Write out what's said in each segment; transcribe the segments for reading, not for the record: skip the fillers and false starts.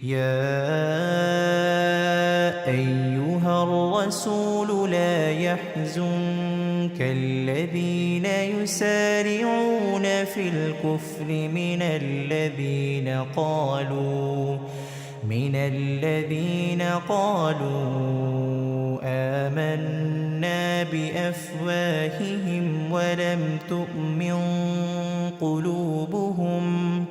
يا أيها الرسول لا يحزنك الذين يسارعون في الكفر من الذين قالوا آمنا بأفواههم ولم تؤمن قلوبهم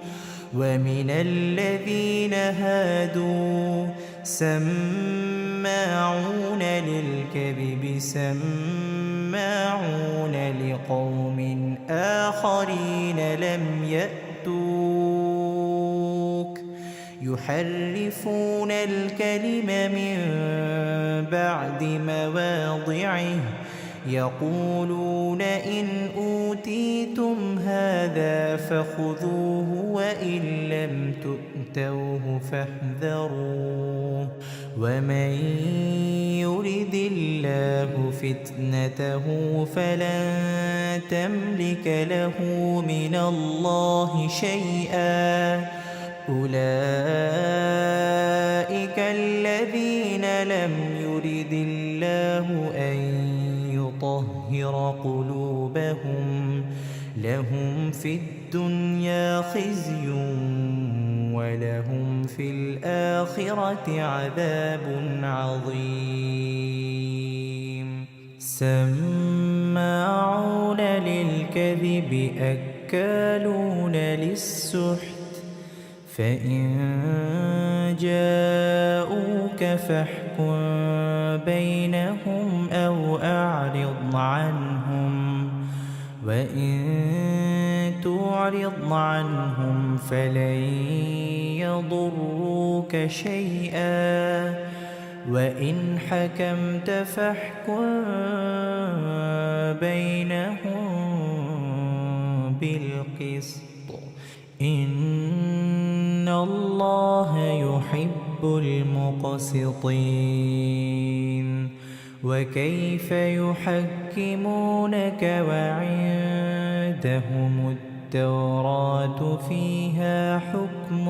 ومن الذين هادوا سماعون للكذب سماعون لقوم آخرين لم يأتوك يحرفون الكلم من بعد مواضعه يقولون إن أوتيتم هذا فخذوه وإن لم تؤتوه فاحذروا ومن يرد الله فتنته فلن تملك له من الله شيئا أولئك الذين لم يرد الله أن يطهر قلوبهم لهم في الدنيا خزي ولهم في الآخرة عذاب عظيم سماعون للكذب أكالون للسحت فإن جاءوك فاحكم بينهم أو أعرض عنهم وإن تعرض عنهم فلن يضروك شيئا وإن حكمت فاحكم بينهم بالقسط إن الله يحب المقسطين وكيف يحكمونك وعندهم التوراة فيها حكم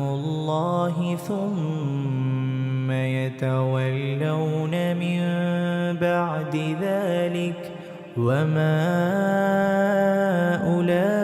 الله ثم يتولون من بعد ذلك وما أولئك